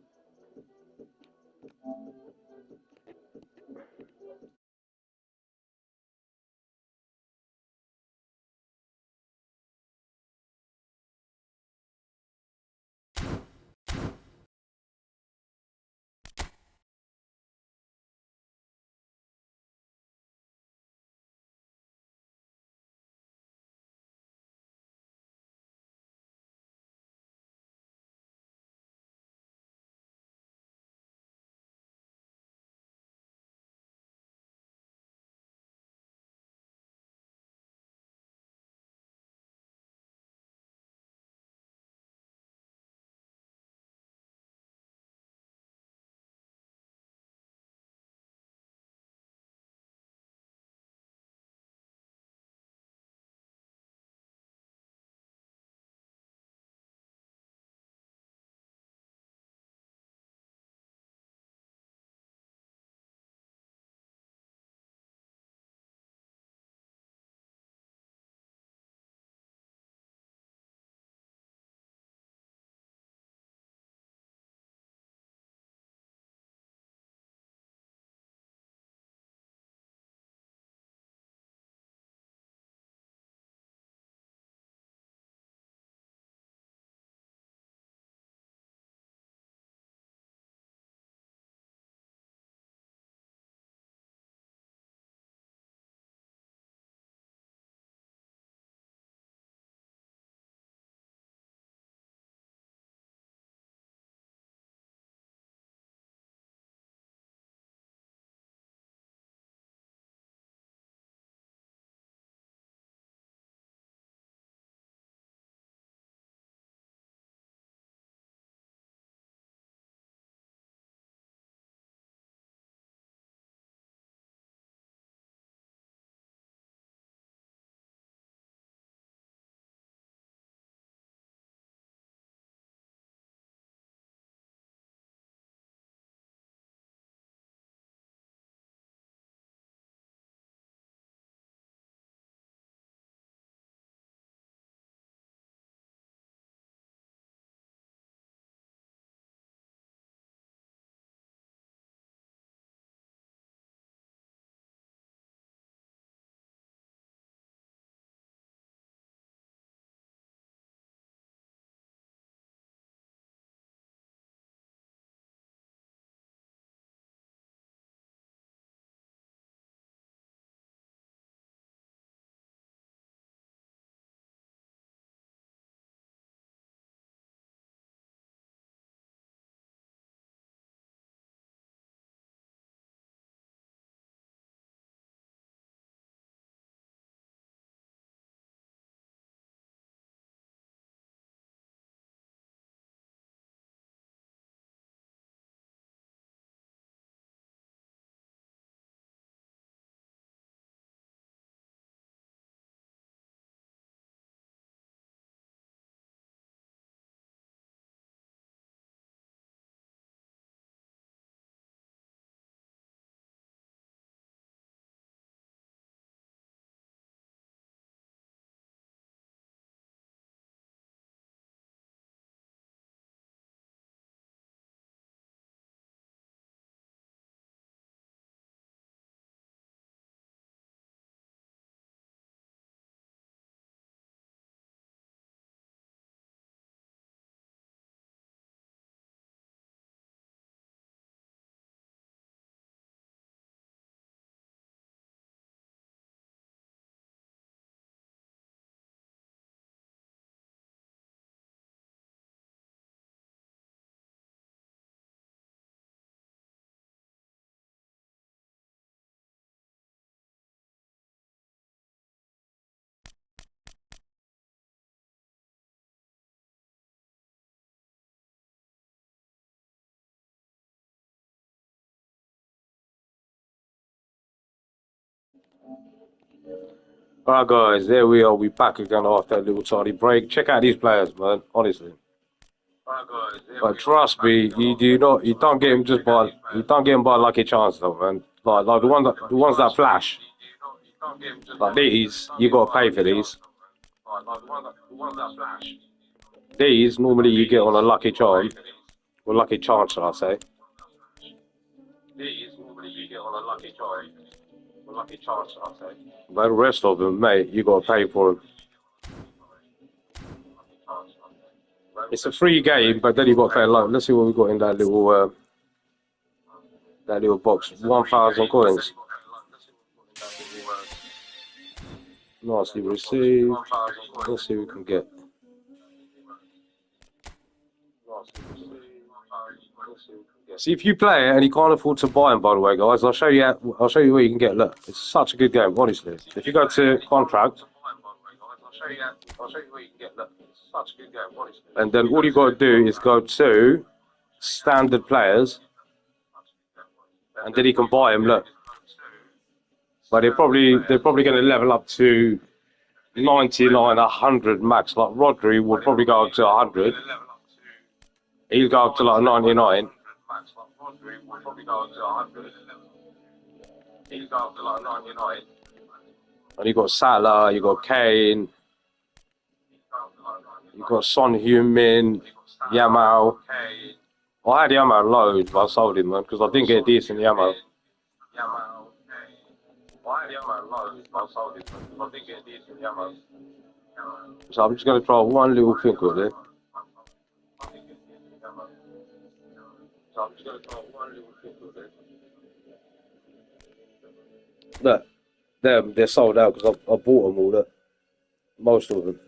Speaker 6: Alright guys, there we are, we back again after that little tiny break. Check out these players, man, honestly. But trust me, you don't get him just by, you don't get him by lucky chance though, man. Like the ones that flash, like these, you gotta pay for these. These normally you get on a lucky charm, or lucky chance, shall I say? These normally you get on a lucky charm, or lucky chance, shall I say? But the rest of them, mate, you gotta pay for them. It's a free game, but then you got to pay a lot. Let's see what we got in that little box. 1,000 coins. Nicely received. Let's see what we can get. See, if you play it and you can't afford to buy them, by the way, guys, I'll show you what you can get. Look, it's such a good game, honestly. If you go to contract, I'll show you what you can get. Look, it's such a good game, honestly. And then all you got to do is go to standard players, and then you can buy them. Look, but they're probably going to level up to 99, 100 max. Like Rodri will probably go up to 100. He'll go up to like 99. And you got Salah, you got Kane, you got Son Heung-min, Yamal. I had Yamal loads, but I sold him, man, because I didn't get a decent Yamal. So I'm just going to try one little thing with it. Look, they're sold out because I bought them all. Look, most of them.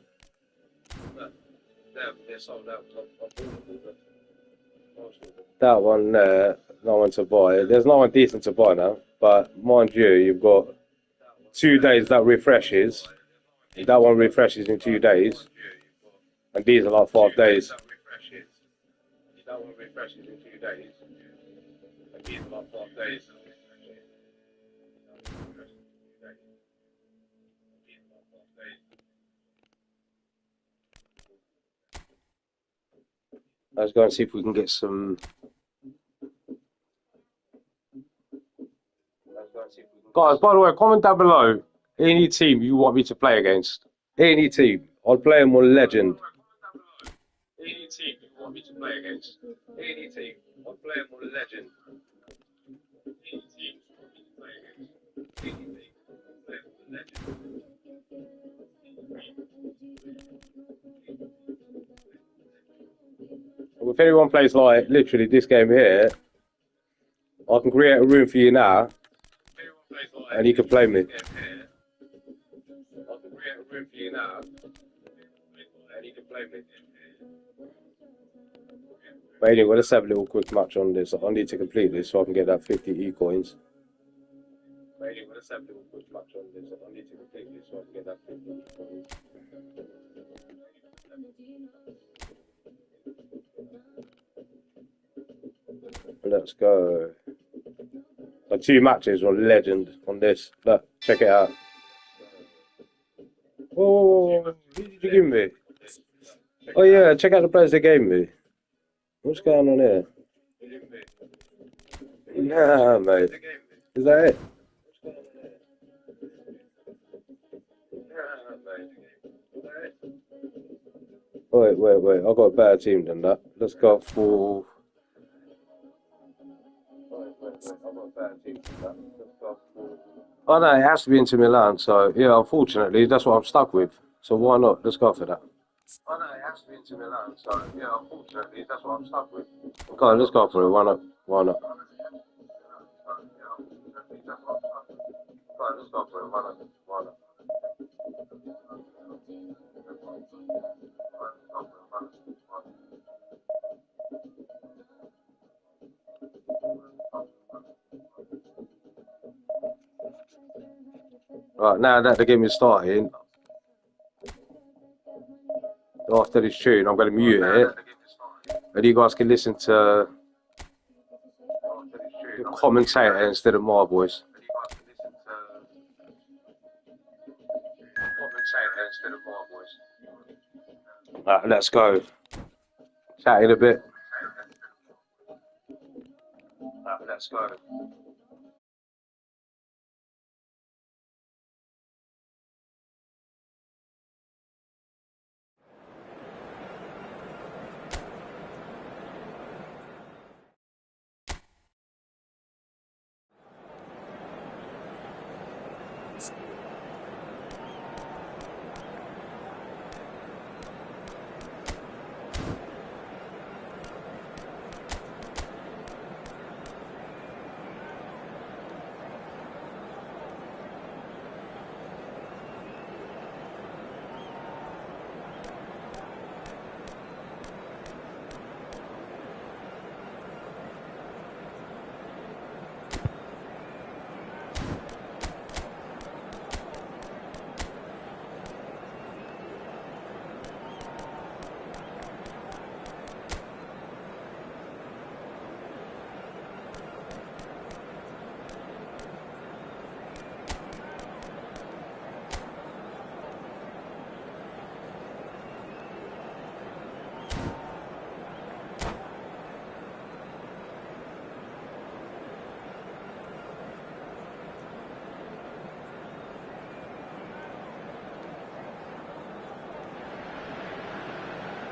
Speaker 6: They're sold out because I bought them all. Most of them. That one there, no one to buy. There's no one decent to buy now. But mind you, you've got 2 days that refreshes. That one refreshes in 2 days, and these are like 5 days. That one refreshes in 2 days, and these are like 5 days. Let's go and see if we can get some. Guys, by the way, comment down below any team you want me to play against. Any team. I'll play them on Legend. Any team you want me to play against. Any team. I'll play them on Legend. Any team you want me to play against. Any team. I'll play them on Legend. If anyone plays like literally this game here, I can create a room for you now, and you can play me. I can create a room for you now, and you can play me. But anyway, let's have a little quick match on this. I need to complete this so I can get that 50 E-coins. But anyway, let's have a little quick match on this. I need to complete this so I can get that 50 E-coins. Let's go. So 2 matches on Legend on this. Look, check it out. Oh, who did you give me? Oh yeah, check out the players they gave me. What's going on here? Yeah, mate. Is that it? Wait. I've got a better team than that. Let's go for. Oh no, it has to be Inter Milan, so yeah, unfortunately, that's what I'm stuck with. So why not? Let's go for that. Oh no, it has to be Inter Milan, so yeah, unfortunately, that's what I'm stuck with. Okay, let's go for it. Why not? Why not? Let's go for it. Why not? Why not? Right, now that the game is starting, after this tune, I'm going to mute it, and you guys can listen to the commentator instead of my voice. Let's go. Chat in a bit. Let's go.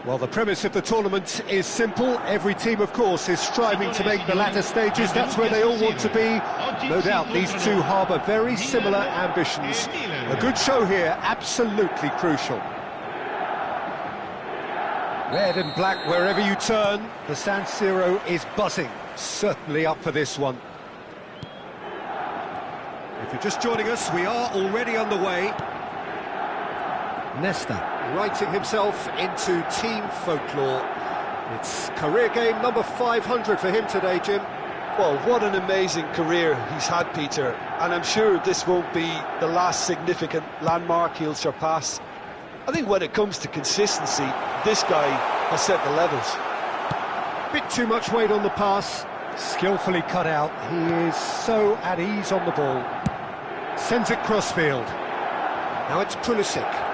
Speaker 2: Well, the premise of the tournament is simple. Every team, of course, is striving to make the latter stages. That's where they all want to be. No doubt these two harbour very similar ambitions. A good show here, absolutely crucial. Red and black wherever you turn. The San Siro is buzzing. Certainly up for this one. If you're just joining us, we are already underway. Nesta writing himself into team folklore. It's career game number 500 for him today, Jim.
Speaker 3: Well, what an amazing career he's had, Peter, and I'm sure this won't be the last significant landmark he'll surpass. I think when it comes to consistency, this guy has set the levels.
Speaker 2: Bit too much weight on the pass, skillfully cut out. He is so at ease on the ball. Sends it crossfield. Now it's Pulisic.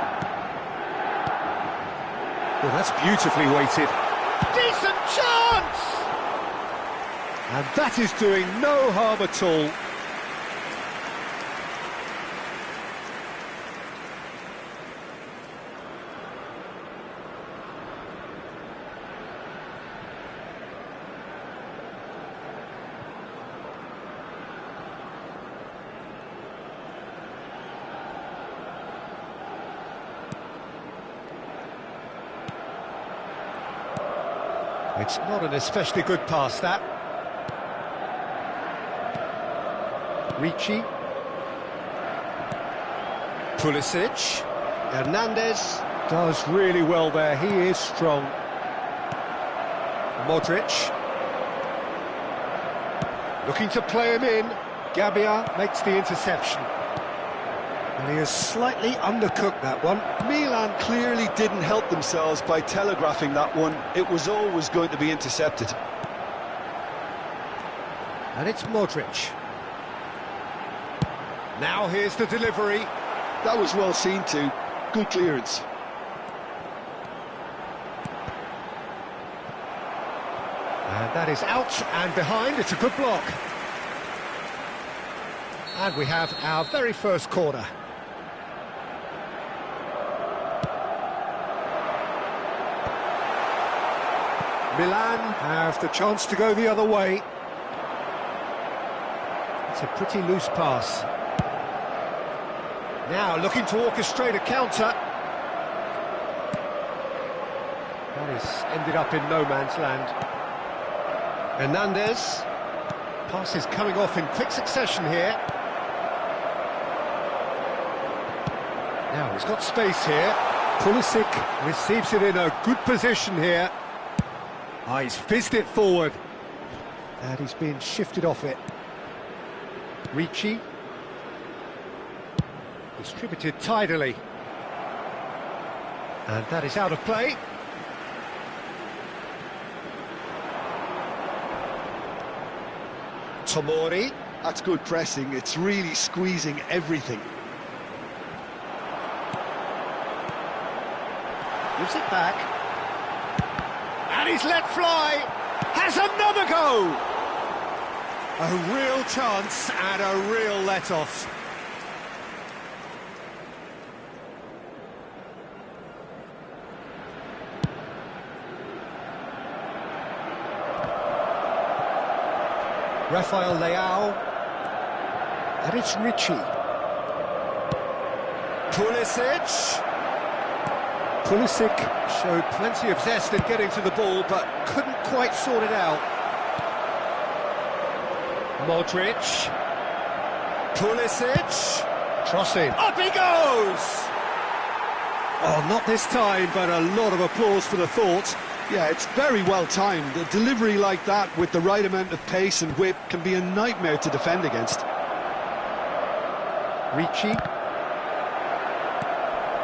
Speaker 2: Well, that's beautifully weighted. Decent chance! And that is doing no harm at all. It's not an especially good pass, that. Ricci. Pulisic. Hernandez does really well there, he is strong. Modric. Looking to play him in. Gabbia makes the interception. And he has slightly undercooked that one.
Speaker 3: Milan clearly didn't help themselves by telegraphing that one. It was always going to be intercepted.
Speaker 2: And it's Modric. Now here's the delivery.
Speaker 3: That was well seen too. Good clearance.
Speaker 2: And that is out and behind. It's a good block. And we have our very first corner. Milan have the chance to go the other way. It's a pretty loose pass. Now looking to orchestrate a counter. That has ended up in no man's land. Hernandez. Pass is coming off in quick succession here. Now he's got space here. Pulisic receives it in a good position here. Ah, he's fizzed it forward. And he's been shifted off it. Ricci. Distributed tidily. And that is out of play. Tomori.
Speaker 3: That's good pressing. It's really squeezing everything.
Speaker 2: Gives it back. And he's let fly. Has another go. A real chance and a real let-off. Rafael Leao. And it's Richie. Pulisic. Pulisic showed plenty of zest in getting to the ball, but couldn't quite sort it out. Modric. Pulisic. Crossing. Up he goes! Oh, not this time, but a lot of applause for the thought.
Speaker 3: Yeah, it's very well timed. A delivery like that with the right amount of pace and whip can be a nightmare to defend against.
Speaker 2: Ricci.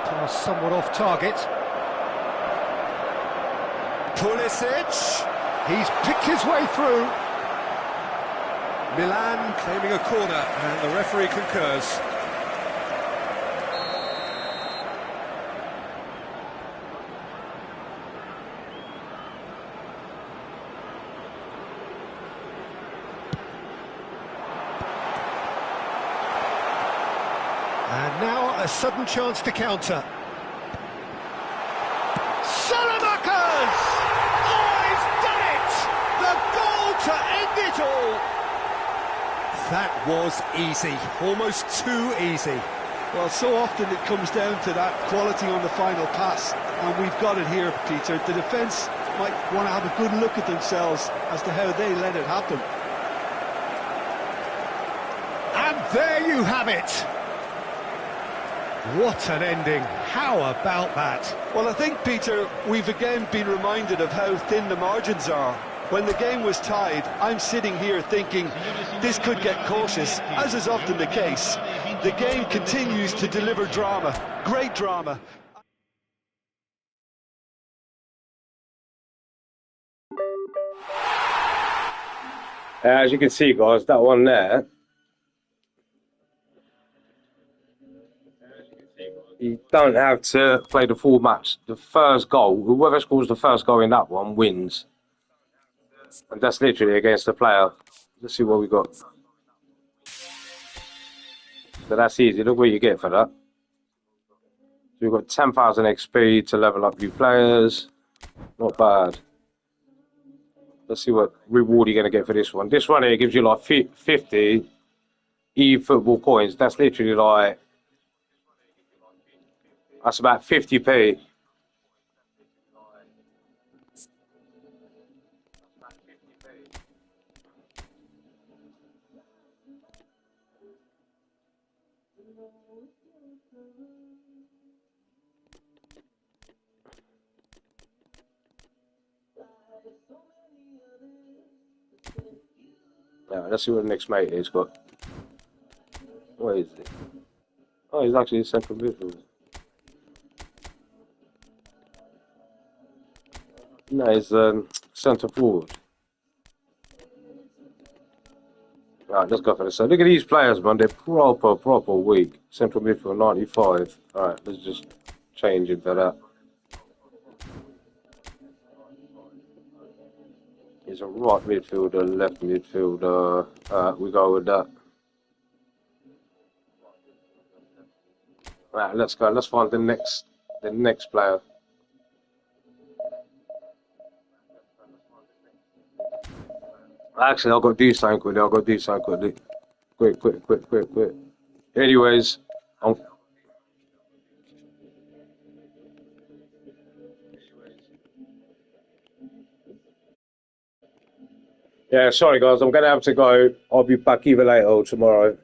Speaker 2: Pass somewhat off target. Pulisic. He's picked his way through. Milan claiming a corner, and the referee concurs. And now a sudden chance to counter. Salamakers! Oh, he's done it! The goal to end it all! That was easy, almost too easy.
Speaker 3: Well, so often it comes down to that quality on the final pass, and we've got it here, Peter. The defence might want to have a good look at themselves as to how they let it happen.
Speaker 2: And there you have it! What an ending. How about that?
Speaker 3: Well, I think, Peter, we've again been reminded of how thin the margins are. When the game was tied, I'm sitting here thinking this could get cautious, as is often the case. The game continues to deliver drama, great drama.
Speaker 6: As you can see, guys, that one there, you don't have to play the full match. The first goal, whoever scores the first goal in that one wins. And that's literally against the player. Let's see what we got. So that's easy. Look what you get for that. So we've got 10,000 XP to level up new players. Not bad. Let's see what reward you're going to get for this one. This one here gives you like 50 eFootball coins. That's literally like, that's about 50p. Now, let's see what the next mate is got. Where is it? Oh, he's actually a central midfielder. No, he's centre forward. Alright, let's go for this. So look at these players, man. They're proper weak. Central midfield 95. Alright, let's just change it for that. He's a right midfielder, left midfielder. We go with that. Right, let's go. Let's find the next player. Actually, I've got to do something quickly. Quick. Anyways, yeah, sorry guys, I'm gonna have to go. I'll be back either later or tomorrow.